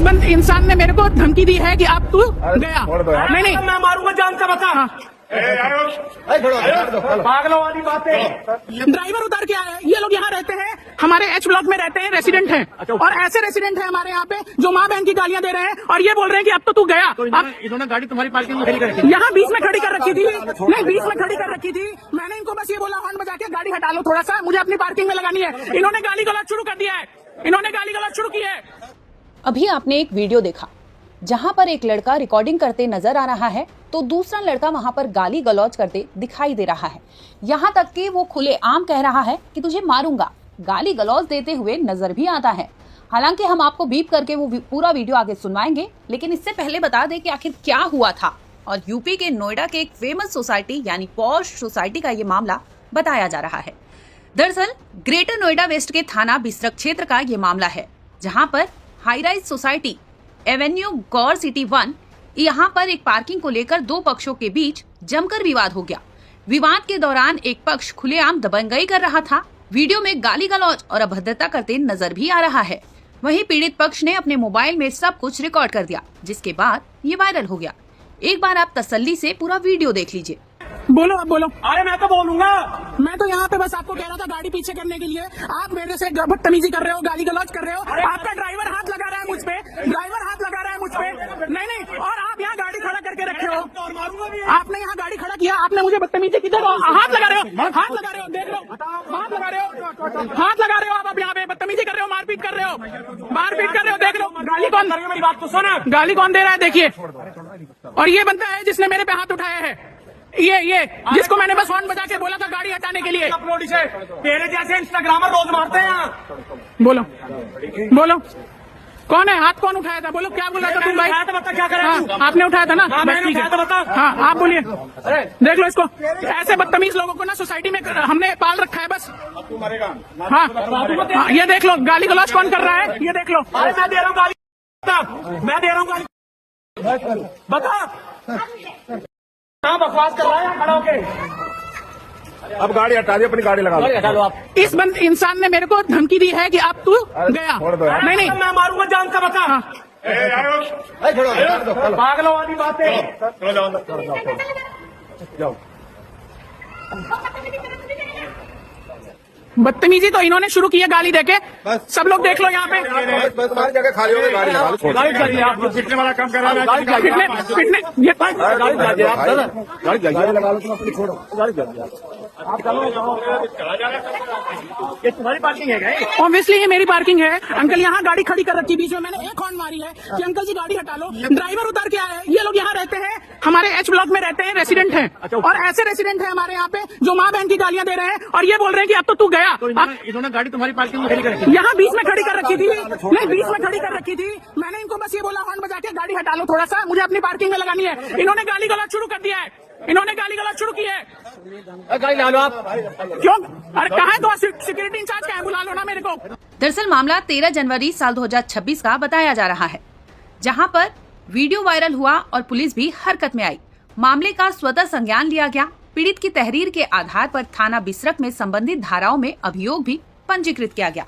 बंद इंसान ने मेरे को धमकी दी है कि आप तू गया। नहीं मैं मारूंगा जान का बता। पागलों वाली बातें। ड्राइवर उतार के आए, ये लोग यहाँ रहते हैं, हमारे एच ब्लॉक में रहते हैं, रेसिडेंट हैं, और ऐसे रेसिडेंट हैं हमारे यहाँ पे जो माँ बहन की गालियां दे रहे हैं और ये बोल रहे हैं कि अब तो तू गया। इन्होंने गाड़ी तुम्हारी पार्किंग में खड़ी कर रखी। यहाँ बीच में खड़ी कर रखी थी, नहीं बीच में खड़ी कर रखी थी। मैंने इनको बस ये बोला हॉर्न बजा के गाड़ी हटा लो थोड़ा सा, मुझे अपनी पार्किंग में लगानी है। इन्होंने गाली गलौज शुरू कर दिया है, इन्होंने गाली गलौज शुरू की है। अभी आपने एक वीडियो देखा जहां पर एक लड़का रिकॉर्डिंग करते नजर आ रहा है तो दूसरा लड़का वहां पर गाली गलौज करते दिखाई दे रहा है। यहां तक कि वो खुलेआम कह रहा है कि तुझे मारूंगा, गाली गलौज देते हुए नजर भी आता है। हालांकि हम आपको बीप करके वो पूरा वीडियो आगे सुनवाएंगे, लेकिन इससे पहले बता दें कि आखिर क्या हुआ था। और यूपी के नोएडा के एक फेमस सोसाइटी यानी पॉश सोसाइटी का ये मामला बताया जा रहा है। दरअसल ग्रेटर नोएडा वेस्ट के थाना बिसरख क्षेत्र का ये मामला है, जहाँ पर हाई राइज सोसाइटी एवेन्यू गौर सिटी 1 यहाँ पर एक पार्किंग को लेकर दो पक्षों के बीच जमकर विवाद हो गया। विवाद के दौरान एक पक्ष खुलेआम दबंगई कर रहा था, वीडियो में गाली गलौज और अभद्रता करते नजर भी आ रहा है। वहीं पीड़ित पक्ष ने अपने मोबाइल में सब कुछ रिकॉर्ड कर दिया, जिसके बाद ये वायरल हो गया। एक बार आप तसल्ली से पूरा वीडियो देख लीजिए। बोलो अब बोलो। अरे मैं तो बोलूंगा। मैं तो यहाँ पे बस आपको कह रहा था गाड़ी पीछे करने के लिए, आप मेरे से बदतमीजी कर रहे हो, गाली गलौज कर रहे हो। आपका ड्राइवर हाथ लगा रहा है मुझ पे, ड्राइवर हाथ लगा रहा है मुझ पे। नहीं, और आप यहाँ गाड़ी खड़ा करके रखे हो, आपने यहाँ गाड़ी खड़ा किया, आपने मुझे बदतमीजी की। हाथ लगा रहे हो, हाथ लगा रहे हो, देख लो, हाथ लगा रहे हो, हाथ लगा रहे हो आप यहाँ पे बदतमीजी कर रहे हो, मारपीट कर रहे हो, मारपीट कर रहे हो। देख लो गाली कौन, मेरी बात तो सुन, गाली कौन दे रहा है देखिए। और ये बंदा है जिसने मेरे पे हाथ उठाया है, ये जिसको मैंने बस हॉर्न बजा के बोला था गाड़ी हटाने के लिए। तेरे जैसे इंस्टाग्रामर रोज मारते हैं। बोलो बोलो, कौन है, हाथ कौन उठाया था, बोलो क्या बोला था तुम भाई। बता क्या करा। हाँ, आपने उठाया था ना, बस ठीक है। हाँ आप बोलिए। देख लो इसको, ऐसे बदतमीज लोगों को ना सोसाइटी में हमने पाल रखा है बस। हाँ, ये देख लो गाली गलौज कौन कर रहा है, ये देख लो। अरे मैं दे रहा हूँ गाली, मैं दे रहा हूँ गाली, बता कहाँ बकवास कर रहा है खड़ा होके। अब गाड़ी हटा दी, अपनी गाड़ी लगा लो आप। इस बंद इंसान ने मेरे को धमकी दी है कि आप तू गया। नहीं, मैं मारूंगा जान का बता। पागलों वाली बातें। जाओ। बदतमीजी तो इन्होंने शुरू की है गाली देके, सब लोग देख लो यहाँ पे। बस तुम्हारी जगह खाली हो गई, गाड़ी लगा लो। गाड़ी चलिए, आप पिटने वाला काम कर रहे हैं। पिटने ये गाड़ी लगा लो, तुम अपनी छोड़ो। गाड़ी ये तुम्हारी पार्किंग है। ऑब्वियसली ये मेरी पार्किंग है। अंकल यहाँ गाड़ी खड़ी कर रखी, बीच में मैंने एक हॉर्न मारी है कि अंकल जी गाड़ी हटा लो। ड्राइवर उतार के आए, ये लोग यहाँ रहते हैं, हमारे एच ब्लॉक में रहते हैं, रेसिडेंट हैं, और ऐसे रेसिडेंट हैं हमारे यहाँ पे जो माँ बहन की गालियां दे रहे हैं और ये बोल रहे हैं कि अब तो तू गया। इन्होंने गाड़ी तुम्हारी पार्किंग में खड़ी कर रखी। यहाँ बीच में खड़ी कर रखी थी, नहीं बीच में खड़ी कर रखी थी। मैंने इनको बस ये बोला हॉर्न बजा के गाड़ी हटा लो थोड़ा सा, मुझे अपनी पार्किंग में लगानी है। इन्होंने गाली गलौज शुरू कर दिया है, इन्होंने गाली गलौज शुरू की है। गाड़ी ला लो आप। क्यों, अरे कहाँ है तो सिक्योरिटी इंचार्ज का है, बुला लो ना मेरे को। दरअसल मामला 13 जनवरी साल 2026 का बताया जा रहा है, जहां पर वीडियो वायरल हुआ और पुलिस भी हरकत में आई। मामले का स्वतः संज्ञान लिया गया। पीड़ित की तहरीर के आधार पर थाना बिसरख में संबंधित धाराओं में अभियोग भी पंजीकृत किया गया।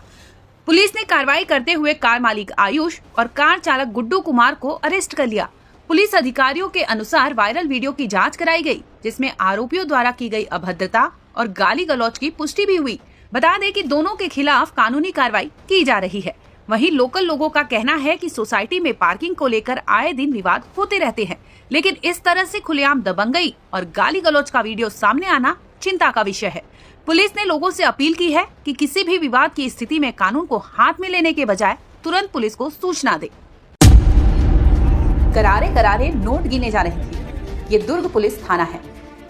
पुलिस ने कार्रवाई करते हुए कार मालिक आयुष और कार चालक गुड्डू कुमार को अरेस्ट कर लिया। पुलिस अधिकारियों के अनुसार वायरल वीडियो की जांच कराई गई, जिसमें आरोपियों द्वारा की गई अभद्रता और गाली गलौज की पुष्टि भी हुई। बता दें कि दोनों के खिलाफ कानूनी कार्रवाई की जा रही है। वहीं लोकल लोगों का कहना है कि सोसाइटी में पार्किंग को लेकर आए दिन विवाद होते रहते हैं, लेकिन इस तरह से खुलेआम दबंगई और गाली गलौज का वीडियो सामने आना चिंता का विषय है। पुलिस ने लोगों से अपील की है कि किसी भी विवाद की स्थिति में कानून को हाथ में लेने के बजाय तुरंत पुलिस को सूचना दे। करारे करारे नोट गिने जा रहे थे। ये दुर्ग पुलिस थाना है,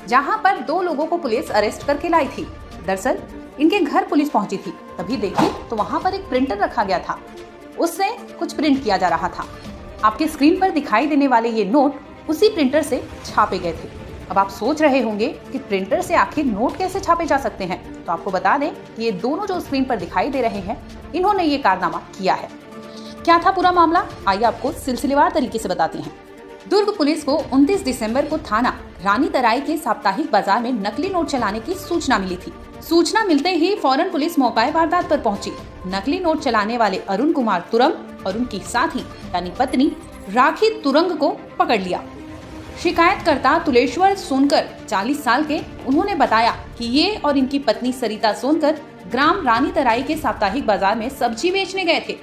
जहां पर दो लोगों को पुलिस अरेस्ट करके लाई थी। दरअसल इनके घर पुलिस पहुंची थी, तभी देखी तो वहां पर एक प्रिंटर रखा गया था, उससे कुछ प्रिंट किया जा रहा था। आपके स्क्रीन पर दिखाई देने वाले ये नोट उसी प्रिंटर से छापे गए थे। अब आप सोच रहे होंगे कि प्रिंटर से आखिर नोट कैसे छापे जा सकते हैं, तो आपको बता दें कि ये दोनों जो स्क्रीन पर दिखाई दे रहे हैं, इन्होंने ये कारनामा किया है। क्या था पूरा मामला, आइए आपको सिलसिलेवार तरीके से बताते हैं। दुर्ग पुलिस को 29 दिसंबर को थाना रानी तराई के साप्ताहिक बाजार में नकली नोट चलाने की सूचना मिली थी। सूचना मिलते ही फौरन पुलिस मौका वारदात पर पहुंची। नकली नोट चलाने वाले अरुण कुमार तुरम और उनकी साथी यानी पत्नी राखी तुरंग को पकड़ लिया। शिकायतकर्ता तुलेश्वर सोनकर 40 साल के, उन्होंने बताया कि ये और इनकी पत्नी सरिता सोनकर ग्राम रानी तराई के साप्ताहिक बाजार में सब्जी बेचने गए थे।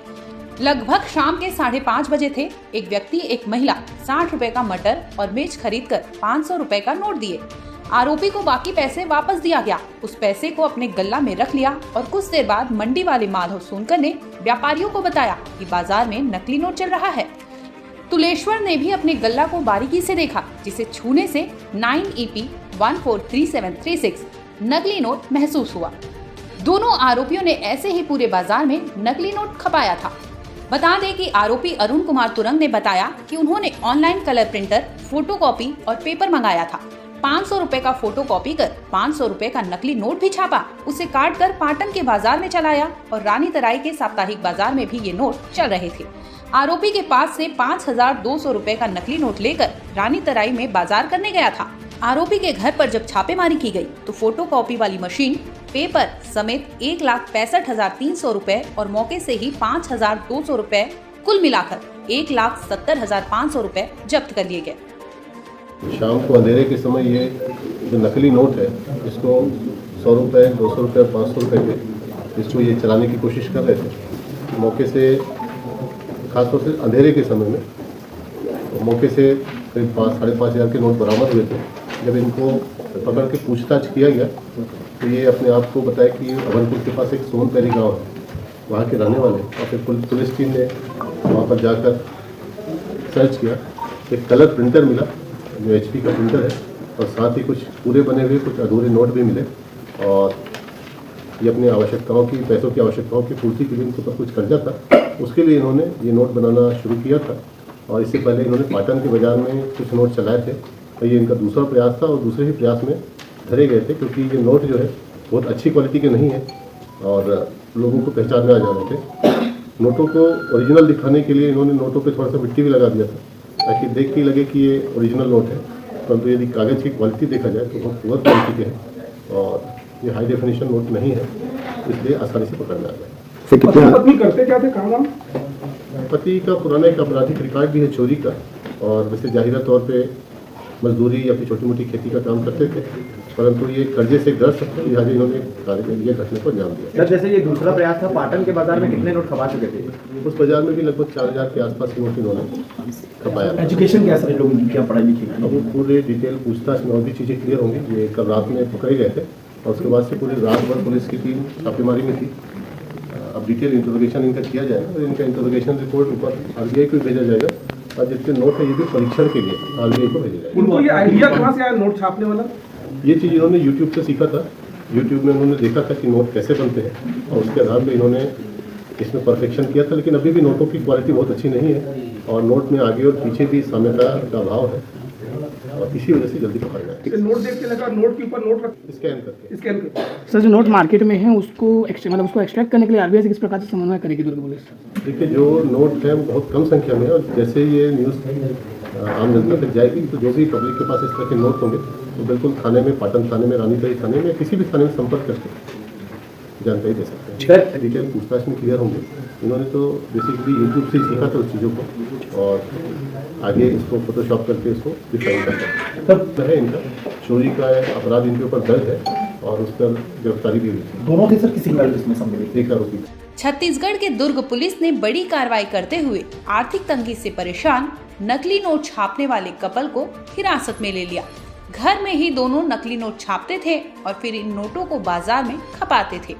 लगभग शाम के 5:30 बजे थे। एक व्यक्ति एक महिला 60 रुपए का मटर और मिर्च खरीदकर 500 रुपए का नोट दिए। आरोपी को बाकी पैसे वापस दिया गया। उस पैसे को अपने गल्ला में रख लिया और कुछ देर बाद मंडी वाले माधव सोनकर ने व्यापारियों को बताया कि बाजार में नकली नोट चल रहा है। तुलेश्वर ने भी अपने गल्ला को बारीकी से देखा, जिसे छूने से 9EP 143736 नकली नोट महसूस हुआ। दोनों आरोपियों ने ऐसे ही पूरे बाजार में नकली नोट खपाया था। बता दें कि आरोपी अरुण कुमार तुरंग ने बताया कि उन्होंने ऑनलाइन कलर प्रिंटर, फोटोकॉपी और पेपर मंगाया था। 500 रुपए का फोटो कॉपी कर 500 रुपए का नकली नोट भी छापा, उसे काट कर पाटन के बाजार में चलाया और रानी तराई के साप्ताहिक बाजार में भी ये नोट चल रहे थे। आरोपी के पास से 5200 रुपए का नकली नोट लेकर रानी तराई में बाजार करने गया था। आरोपी के घर पर जब छापेमारी की गई तो फोटोकॉपी वाली मशीन, पेपर समेत 1,65,300 रुपए और मौके से ही 5,200 रुपए, कुल मिलाकर 1,70,500 रुपए जब्त कर लिए गए। शाम को अंधेरे के समय ये जो नकली नोट है, इसको 100 रुपये, 200 रुपये, 500 रुपये के इसको ये चलाने की कोशिश कर रहे थे। मौके से खासतौर से अंधेरे के समय में मौके से करीब 5-5.5 हज़ार के नोट बरामद हुए थे। जब इनको पकड़ के पूछताछ किया गया तो ये अपने आप को बताया कि अभनपुर के पास एक सोनपैरी गांव है, वहाँ के रहने वाले। और फिर पुलिस टीम ने वहाँ पर जाकर सर्च किया। एक कलर प्रिंटर मिला जो HP का प्रिंटर है और साथ ही कुछ पूरे बने हुए कुछ अधूरे नोट भी मिले। और ये अपनी आवश्यकताओं की, पैसों की आवश्यकताओं की पूर्ति के लिए इनके ऊपर कुछ कर्जा था, उसके लिए इन्होंने ये नोट बनाना शुरू किया था। और इससे पहले इन्होंने पाटन के बाज़ार में कुछ नोट चलाए थे। तो ये इनका दूसरा प्रयास था और दूसरे ही प्रयास में धरे गए थे, क्योंकि ये नोट जो है बहुत अच्छी क्वालिटी के नहीं है और लोगों को पहचान में आ जा रहे थे। नोटों को ओरिजिनल दिखाने के लिए इन्होंने नोटों पे थोड़ा सा मिट्टी भी लगा दिया था, ताकि देख के लगे कि ये ओरिजिनल नोट है। परंतु यदि कागज़ की क्वालिटी देखा जाए तो बहुत पुअर क्वालिटी के है और ये हाई डेफिनेशन नोट नहीं है, इसलिए आसानी से पकड़ में आ गया। पत्नी करते क्या थे काम? पति का पुराना एक आपराधिक रिकॉर्ड भी है चोरी का, और वैसे जाहिरा तौर पे मजदूरी या फिर छोटी मोटी खेती का काम करते थे, परंतु ये कर्जे से ग्रस्त थे, लिहाजा इन्होंने ये घटने को अंजाम दिया। सर, जैसे ये दूसरा प्रयास था, पाटन के बाजार में कितने नोट खपा चुके थे? उस बाजार में भी लगभग 4,000 के आसपास नोट इन्होंने खपाया। एजुकेशन क्या सर, लोगों की क्या पढ़ाई लिखी? अब वो पूरे डिटेल पूछताछ में और भी चीज़ें क्लियर होंगी। ये कल रात में पकड़े गए थे और उसके बाद से पूरी रात भर पुलिस की टीम छापेमारी में थी। अब डिटेल इंटरोगेशन इनका किया जाएगा और इनका इंटरोगेशन रिपोर्ट ऊपर RBI को भेजा जाएगा और जितने नोट है ये भी परीक्षण के लिए RBI को भेजा जाएगा। उनको ये आइडिया कहाँ से आया नोट छापने वाला? ये चीज़ इन्होंने YouTube से सीखा था। YouTube में उन्होंने देखा था कि नोट कैसे बनते हैं और उसके आधार पर इन्होंने इसमें परफेक्शन किया था। लेकिन अभी भी नोटों की क्वालिटी बहुत अच्छी नहीं है और नोट में आगे और पीछे भी साम्यता का अभाव है और इसी वजह से जल्दी पकड़ गए। नोट देख के लगा नोट के ऊपर नोट रख स्कैन करके सर, जो नोट मार्केट में है उसको मतलब उसको एक्सट्रैक्ट करने के लिए RBI से किस प्रकार से समन्वय करेगी दुर्ग पुलिस? देखिए, जो नोट है वो बहुत कम संख्या में है और जैसे ये न्यूज़ आम जनता तक जाएगी तो जो भी पब्लिक के पास इस तरह के नोट होंगे तो बिल्कुल थाने में, पाटन थाने में, रानी तराई थाने में, किसी भी थाने में संपर्क करके जानकारी दे सकते हैं। डिटेल पूछताछ में क्लियर होंगे। इन्होंने तो बेसिकली YouTube से ही सीखा था उस चीज़ों को और आगे इसको फोटोशॉप करके इसको डिफाइन करते हैं। है इनका चोरी का अपराध इनके ऊपर दर्ज है और उस पर गिरफ्तारी भी हुई थी। दोनों थे सर, किसी इसमें सम्मिलित? एक आरोपी। छत्तीसगढ़ के दुर्ग पुलिस ने बड़ी कार्रवाई करते हुए आर्थिक तंगी से परेशान नकली नोट छापने वाले कपल को हिरासत में ले लिया। घर में ही दोनों नकली नोट छापते थे और फिर इन नोटों को बाजार में खपाते थे।